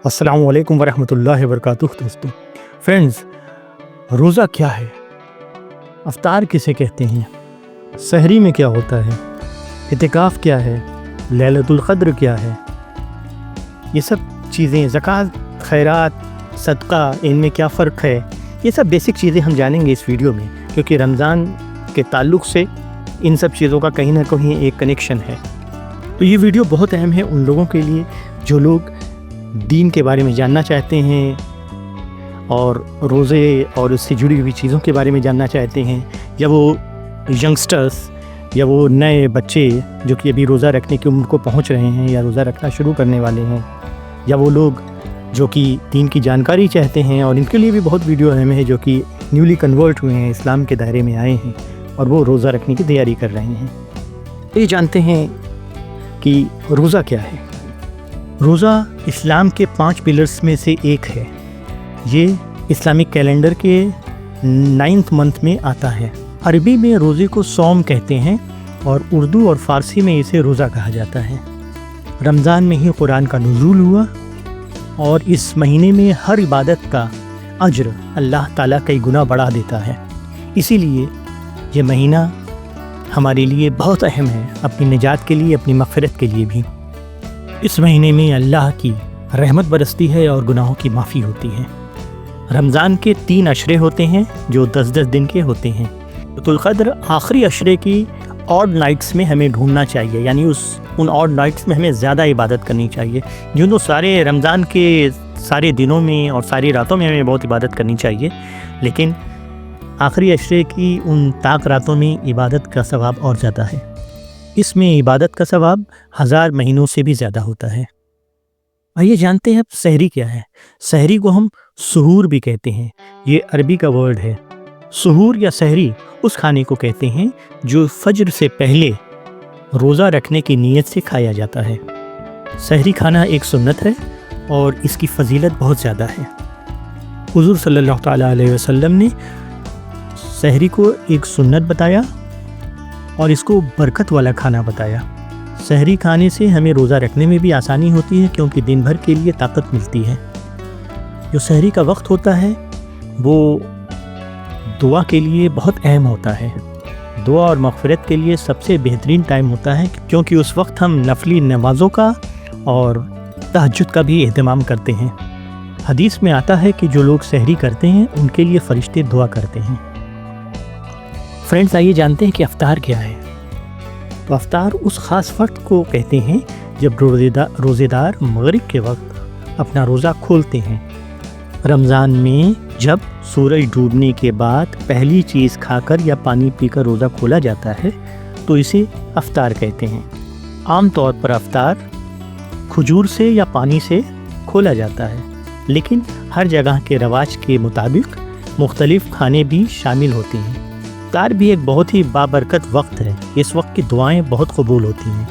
السلام علیکم ورحمۃ اللہ وبرکاتہ دوستوں. فرینڈز، روزہ کیا ہے؟ افطار کسے کہتے ہیں؟ سحری میں کیا ہوتا ہے؟ اعتکاف کیا ہے؟ لیلۃ القدر کیا ہے؟ یہ سب چیزیں، زکوٰۃ، خیرات، صدقہ، ان میں کیا فرق ہے؟ یہ سب بیسک چیزیں ہم جانیں گے اس ویڈیو میں، کیونکہ رمضان کے تعلق سے ان سب چیزوں کا کہیں نہ کہیں ایک کنیکشن ہے. تو یہ ویڈیو بہت اہم ہے ان لوگوں کے لیے جو لوگ دین کے بارے میں جاننا چاہتے ہیں اور روزے اور اس سے جڑی ہوئی چیزوں کے بارے میں جاننا چاہتے ہیں، یا وہ ینگسٹرز یا وہ نئے بچے جو کہ ابھی روزہ رکھنے کی عمر کو پہنچ رہے ہیں یا روزہ رکھنا شروع کرنے والے ہیں، یا وہ لوگ جو کہ دین کی جانکاری چاہتے ہیں. اور ان کے لیے بھی بہت ویڈیو اہم ہے جو کہ نیولی کنورٹ ہوئے ہیں، اسلام کے دائرے میں آئے ہیں اور وہ روزہ رکھنے کی تیاری کر رہے ہیں. یہ جانتے ہیں کہ روزہ کیا ہے. روزہ اسلام کے 5 پلرز میں سے ایک ہے. یہ اسلامک کیلنڈر کے 9th منتھ میں آتا ہے. عربی میں روزے کو صوم کہتے ہیں اور اردو اور فارسی میں اسے روزہ کہا جاتا ہے. رمضان میں ہی قرآن کا نزول ہوا اور اس مہینے میں ہر عبادت کا اجر اللہ تعالیٰ کئی گنا بڑھا دیتا ہے. اسی لیے یہ مہینہ ہمارے لیے بہت اہم ہے، اپنی نجات کے لیے، اپنی مغفرت کے لیے بھی. اس مہینے میں اللہ کی رحمت برستی ہے اور گناہوں کی معافی ہوتی ہے. رمضان کے 3 عشرے ہوتے ہیں جو 10-10 دن کے ہوتے ہیں. لیلۃ القدر آخری عشرے کی آڈ نائٹس میں ہمیں ڈھونڈنا چاہیے، یعنی ان آڈ نائٹس میں ہمیں زیادہ عبادت کرنی چاہیے. جو سارے رمضان کے سارے دنوں میں اور ساری راتوں میں ہمیں بہت عبادت کرنی چاہیے، لیکن آخری عشرے کی ان طاق راتوں میں عبادت کا ثواب اور زیادہ ہے. اس میں عبادت کا ثواب 1000 مہینوں سے بھی زیادہ ہوتا ہے. آئیے جانتے ہیں اب سحری کیا ہے. سحری کو ہم سحور بھی کہتے ہیں. یہ عربی کا ورڈ ہے. سحور یا سحری اس کھانے کو کہتے ہیں جو فجر سے پہلے روزہ رکھنے کی نیت سے کھایا جاتا ہے. سحری کھانا ایک سنت ہے اور اس کی فضیلت بہت زیادہ ہے. حضور صلی اللہ تعالیٰ علیہ وسلم نے سحری کو ایک سنت بتایا اور اس کو برکت والا کھانا بتایا. سحری کھانے سے ہمیں روزہ رکھنے میں بھی آسانی ہوتی ہے کیونکہ دن بھر کے لیے طاقت ملتی ہے. جو سحری کا وقت ہوتا ہے وہ دعا کے لیے بہت اہم ہوتا ہے. دعا اور مغفرت کے لیے سب سے بہترین ٹائم ہوتا ہے کیونکہ اس وقت ہم نفلی نمازوں کا اور تہجد کا بھی اہتمام کرتے ہیں. حدیث میں آتا ہے کہ جو لوگ سحری کرتے ہیں ان کے لیے فرشتے دعا کرتے ہیں. فرینڈز، آئیے جانتے ہیں کہ افطار کیا ہے. تو افطار اس خاص وقت کو کہتے ہیں جب روزے دار مغرب کے وقت اپنا روزہ کھولتے ہیں. رمضان میں جب سورج ڈوبنے کے بعد پہلی چیز کھا کر یا پانی پی کر روزہ کھولا جاتا ہے تو اسے افطار کہتے ہیں. عام طور پر افطار کھجور سے یا پانی سے کھولا جاتا ہے، لیکن ہر جگہ کے رواج کے مطابق مختلف کھانے بھی شامل ہوتے ہیں. افطار بھی ایک بہت ہی بابرکت وقت ہے. اس وقت کی دعائیں بہت قبول ہوتی ہیں.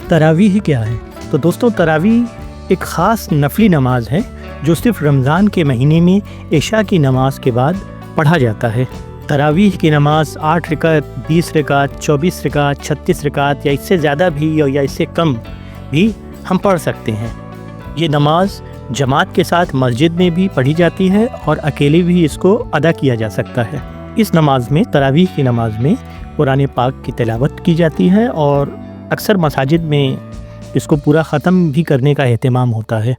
تراویح کیا ہے؟ تو دوستوں، تراویح ایک خاص نفلی نماز ہے جو صرف رمضان کے مہینے میں عشاء کی نماز کے بعد پڑھا جاتا ہے. تراویح کی نماز 8 رکعت، 20 رکعت، 24 رکعت، 36 رکعت یا اس سے زیادہ بھی یا اس سے کم بھی ہم پڑھ سکتے ہیں. یہ نماز جماعت کے ساتھ مسجد میں بھی پڑھی جاتی ہے اور اکیلے بھی اس کو ادا کیا جا سکتا ہے. اس نماز میں، تراویح کی نماز میں، قرآن پاک کی تلاوت کی جاتی ہے اور اکثر مساجد میں اس کو پورا ختم بھی کرنے کا اہتمام ہوتا ہے.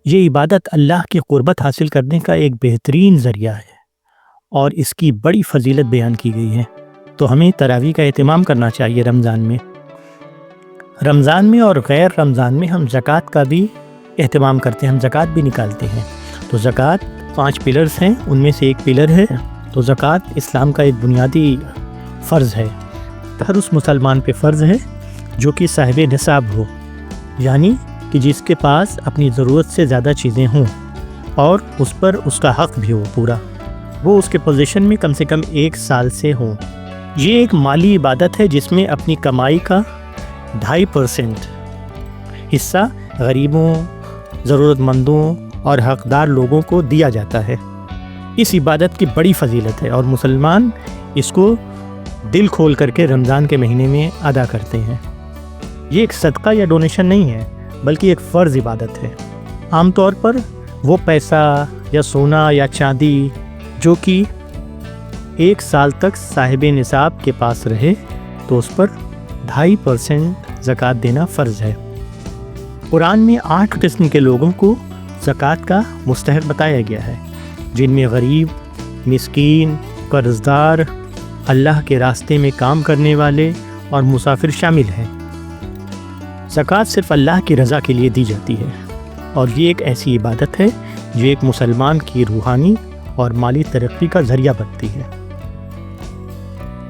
یہ عبادت اللہ کی قربت حاصل کرنے کا ایک بہترین ذریعہ ہے اور اس کی بڑی فضیلت بیان کی گئی ہے. تو ہمیں تراویح کا اہتمام کرنا چاہیے رمضان میں. رمضان میں اور غیر رمضان میں ہم زکوٰۃ کا بھی اہتمام کرتے ہیں، ہم زکوٰۃ بھی نکالتے ہیں. تو زکوٰۃ 5 پلرز ہیں، ان میں سے ایک پلر ہے. تو زکوٰۃ اسلام کا ایک بنیادی فرض ہے. ہر اس مسلمان پہ فرض ہے جو کہ صاحب نصاب ہو، یعنی کہ جس کے پاس اپنی ضرورت سے زیادہ چیزیں ہوں اور اس پر اس کا حق بھی ہو پورا، وہ اس کے پوزیشن میں کم سے کم 1 سال سے ہوں. یہ ایک مالی عبادت ہے جس میں اپنی کمائی کا 2.5% حصہ غریبوں، ضرورت مندوں اور حقدار لوگوں کو دیا جاتا ہے. اس عبادت کی بڑی فضیلت ہے اور مسلمان اس کو دل کھول کر کے رمضان کے مہینے میں ادا کرتے ہیں. یہ ایک صدقہ یا ڈونیشن نہیں ہے بلکہ ایک فرض عبادت ہے۔ عام طور پر وہ پیسہ یا سونا یا چاندی جو کہ 1 سال تک صاحب نصاب کے پاس رہے تو اس پر 2.5% زکوٰۃ دینا فرض ہے۔ قرآن میں 8 قسم کے لوگوں کو زکوٰۃ کا مستحق بتایا گیا ہے، جن میں غریب، مسکین، قرضدار، اللہ کے راستے میں کام کرنے والے اور مسافر شامل ہیں۔ زکوٰۃ صرف اللہ کی رضا کے لیے دی جاتی ہے، اور یہ ایک ایسی عبادت ہے جو ایک مسلمان کی روحانی اور مالی ترقی کا ذریعہ بنتی ہے۔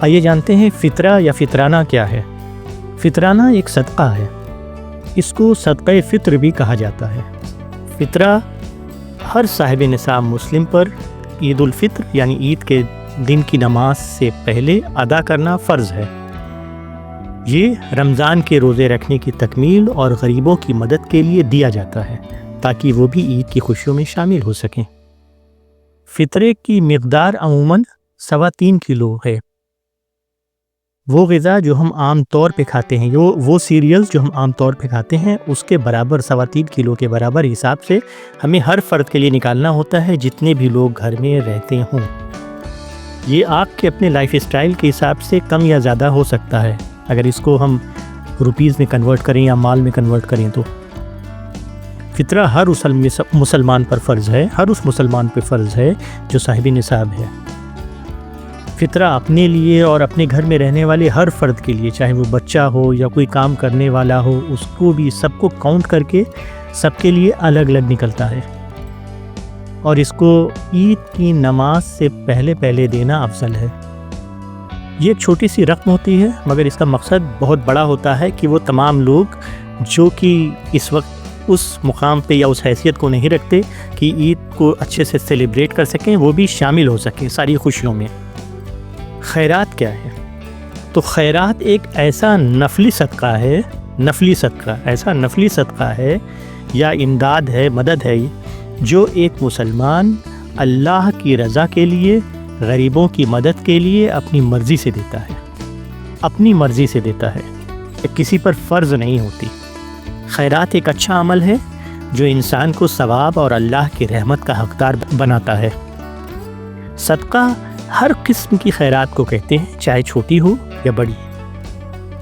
آئیے جانتے ہیں فطرہ یا فطرانہ کیا ہے۔ فطرانہ ایک صدقہ ہے، اس کو صدقہ فطر بھی کہا جاتا ہے۔ فطرہ ہر صاحب نصاب مسلم پر عید الفطر یعنی عید کے دن کی نماز سے پہلے ادا کرنا فرض ہے۔ یہ رمضان کے روزے رکھنے کی تکمیل اور غریبوں کی مدد کے لیے دیا جاتا ہے تاکہ وہ بھی عید کی خوشیوں میں شامل ہو سکیں۔ فطرے کی مقدار عموماً 3.25 کلو ہے۔ وہ غذا جو ہم عام طور پہ کھاتے ہیں، وہ سیریلز جو ہم عام طور پہ کھاتے ہیں، اس کے برابر 3.25 کلو کے برابر حساب سے ہمیں ہر فرد کے لیے نکالنا ہوتا ہے، جتنے بھی لوگ گھر میں رہتے ہوں۔ یہ آپ کے اپنے لائف اسٹائل کے حساب سے کم یا زیادہ ہو سکتا ہے، اگر اس کو ہم روپیز میں کنورٹ کریں یا مال میں کنورٹ کریں تو۔ فطرہ ہر اس مسلمان پر فرض ہے، ہر اس مسلمان پہ فرض ہے جو صاحب نصاب ہے۔ فطرہ اپنے لیے اور اپنے گھر میں رہنے والے ہر فرد کے لیے، چاہے وہ بچہ ہو یا کوئی کام کرنے والا ہو، اس کو بھی سب کو کاؤنٹ کر کے سب کے لیے الگ الگ نکلتا ہے، اور اس کو عید کی نماز سے پہلے دینا افضل ہے۔ یہ ایک چھوٹی سی رقم ہوتی ہے، مگر اس کا مقصد بہت بڑا ہوتا ہے کہ وہ تمام لوگ جو کہ اس وقت اس مقام پہ یا اس حیثیت کو نہیں رکھتے کہ عید کو اچھے سے سیلیبریٹ کر سکیں، وہ بھی شامل ہو سکیں ساری خوشیوں میں۔ خیرات کیا ہے؟ تو خیرات ایک ایسا نفلی صدقہ ہے یا امداد ہے، مدد ہے، جو ایک مسلمان اللہ کی رضا کے لیے، غریبوں کی مدد کے لیے اپنی مرضی سے دیتا ہے، کسی پر فرض نہیں ہوتی۔ خیرات ایک اچھا عمل ہے جو انسان کو ثواب اور اللہ کی رحمت کا حقدار بناتا ہے۔ صدقہ ہر قسم کی خیرات کو کہتے ہیں، چاہے چھوٹی ہو یا بڑی۔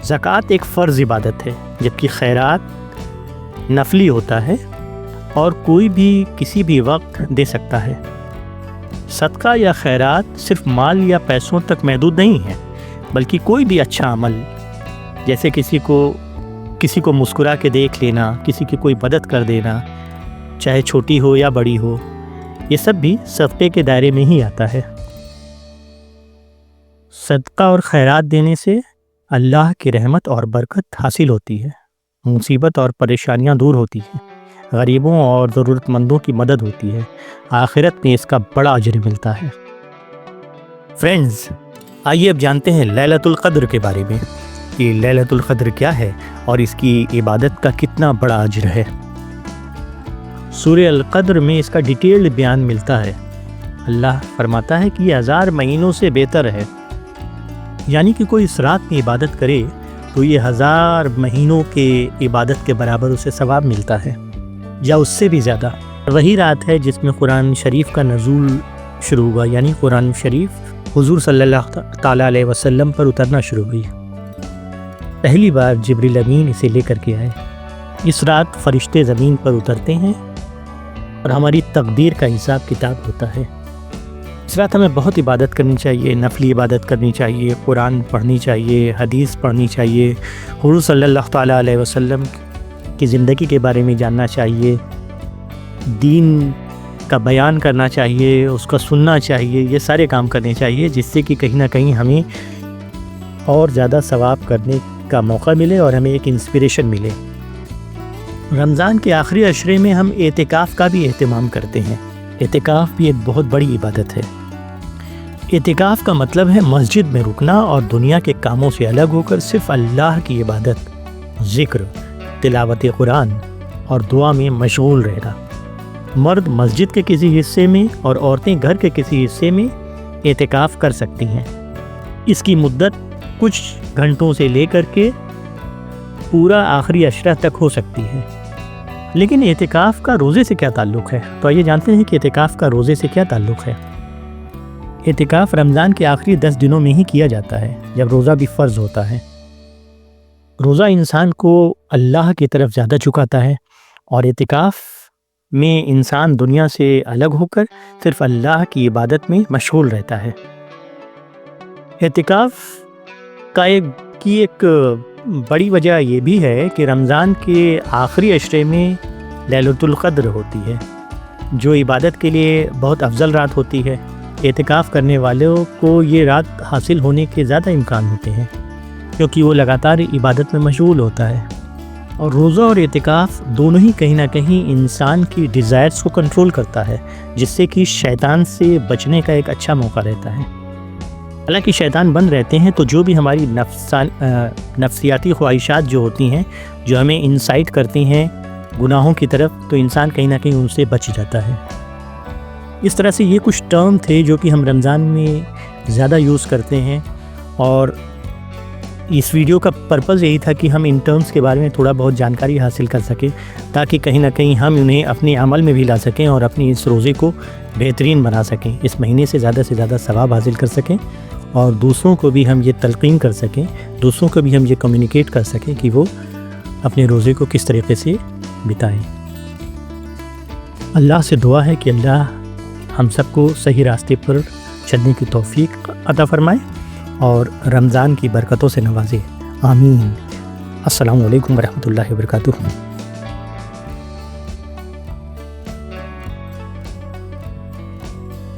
زکوٰۃ ایک فرض عبادت ہے، جبکہ خیرات نفلی ہوتا ہے اور کوئی بھی کسی بھی وقت دے سکتا ہے۔ صدقہ یا خیرات صرف مال یا پیسوں تک محدود نہیں ہے، بلکہ کوئی بھی اچھا عمل، جیسے کسی کو مسکرا کے دیکھ لینا، کسی کی کوئی مدد کر دینا، چاہے چھوٹی ہو یا بڑی ہو، یہ سب بھی صدقے کے دائرے میں ہی آتا ہے۔ صدقہ اور خیرات دینے سے اللہ کی رحمت اور برکت حاصل ہوتی ہے، مصیبت اور پریشانیاں دور ہوتی ہیں، غریبوں اور ضرورت مندوں کی مدد ہوتی ہے، آخرت میں اس کا بڑا اجر ملتا ہے۔ فرینڈز، آئیے اب جانتے ہیں لیلۃ القدر کے بارے میں کہ لیلۃ القدر کیا ہے اور اس کی عبادت کا کتنا بڑا اجر ہے۔ سورہ القدر میں اس کا ڈیٹیلڈ بیان ملتا ہے۔ اللہ فرماتا ہے کہ یہ 1000 مہینوں سے بہتر ہے، یعنی کہ کوئی اس رات میں عبادت کرے تو یہ 1000 مہینوں کے عبادت کے برابر اسے ثواب ملتا ہے، یا اس سے بھی زیادہ۔ وہی رات ہے جس میں قرآن شریف کا نزول شروع ہوا، یعنی قرآن شریف حضور صلی اللہ تعالیٰ علیہ وسلم پر اترنا شروع ہوئی۔ پہلی بار جبریل امین اسے لے کر کے آئے۔ اس رات فرشتے زمین پر اترتے ہیں اور ہماری تقدیر کا حساب کتاب ہوتا ہے۔ اس رات ہمیں بہت عبادت کرنی چاہیے، نفلی عبادت کرنی چاہیے، قرآن پڑھنی چاہیے، حدیث پڑھنی چاہیے، حضور صلی اللہ تعالیٰ علیہ وسلم کی زندگی کے بارے میں جاننا چاہیے، دین کا بیان کرنا چاہیے، اس کا سننا چاہیے، یہ سارے کام کرنے چاہیے، جس سے کہ کہیں نہ کہیں ہمیں اور زیادہ ثواب کرنے کا موقع ملے اور ہمیں ایک انسپریشن ملے۔ رمضان کے آخری عشرے میں ہم اعتکاف کا بھی اہتمام کرتے ہیں۔ اعتکاف بھی ایک بہت بڑی عبادت ہے۔ اعتکاف کا مطلب ہے مسجد میں رکنا اور دنیا کے کاموں سے الگ ہو کر صرف اللہ کی عبادت، ذکر، تلاوت قرآن اور دعا میں مشغول رہنا۔ مرد مسجد کے کسی حصے میں اور عورتیں گھر کے کسی حصے میں اعتکاف کر سکتی ہیں۔ اس کی مدت کچھ گھنٹوں سے لے کر کے پورا آخری عشرہ تک ہو سکتی ہے۔ لیکن اعتکاف کا روزے سے کیا تعلق ہے؟ تو آئیے جانتے ہیں کہ اعتکاف کا روزے سے کیا تعلق ہے۔ اعتکاف رمضان کے آخری 10 دنوں میں ہی کیا جاتا ہے، جب روزہ بھی فرض ہوتا ہے۔ روزہ انسان کو اللہ کی طرف زیادہ جھکاتا ہے، اور اعتکاف میں انسان دنیا سے الگ ہو کر صرف اللہ کی عبادت میں مشغول رہتا ہے۔ اعتکاف کا ایک بڑی وجہ یہ بھی ہے کہ رمضان کے آخری عشرے میں لیلۃ القدر ہوتی ہے، جو عبادت کے لیے بہت افضل رات ہوتی ہے۔ اعتکاف کرنے والوں کو یہ رات حاصل ہونے کے زیادہ امکان ہوتے ہیں، کیونکہ وہ لگاتار عبادت میں مشغول ہوتا ہے۔ اور روزہ اور اعتکاف دونوں ہی کہیں نہ کہیں انسان کی ڈیزائرز کو کنٹرول کرتا ہے، جس سے کہ شیطان سے بچنے کا ایک اچھا موقع رہتا ہے۔ حالانکہ شیطان بند رہتے ہیں، تو جو بھی ہماری نفسیاتی خواہشات جو ہوتی ہیں، جو ہمیں انسائٹ کرتی ہیں گناہوں کی طرف، تو انسان کہیں نہ کہیں ان سے بچ جاتا ہے۔ اس طرح سے یہ کچھ ٹرم تھے جو کہ ہم رمضان میں زیادہ یوز کرتے ہیں، اور اس ویڈیو کا پرپز یہی تھا کہ ہم ان ٹرمز کے بارے میں تھوڑا بہت جانکاری حاصل کر سکیں، تاکہ کہیں نہ کہیں ہم انہیں اپنے عمل میں بھی لا سکیں اور اپنی اس روزے کو بہترین بنا سکیں، اس مہینے سے زیادہ ثواب حاصل کر سکیں، اور دوسروں کو بھی ہم یہ تلقین کر سکیں، دوسروں کو بھی ہم یہ کمیونیکیٹ کر سکیں کہ وہ اپنے روزے کو کس طریقے سے بتائیں۔ اللہ سے دعا ہے کہ اللہ ہم سب کو صحیح راستے پر چلنے کی توفیق عطا فرمائے اور رمضان کی برکتوں سے نوازے، آمین۔ السلام علیکم ورحمۃ اللہ وبرکاتہ۔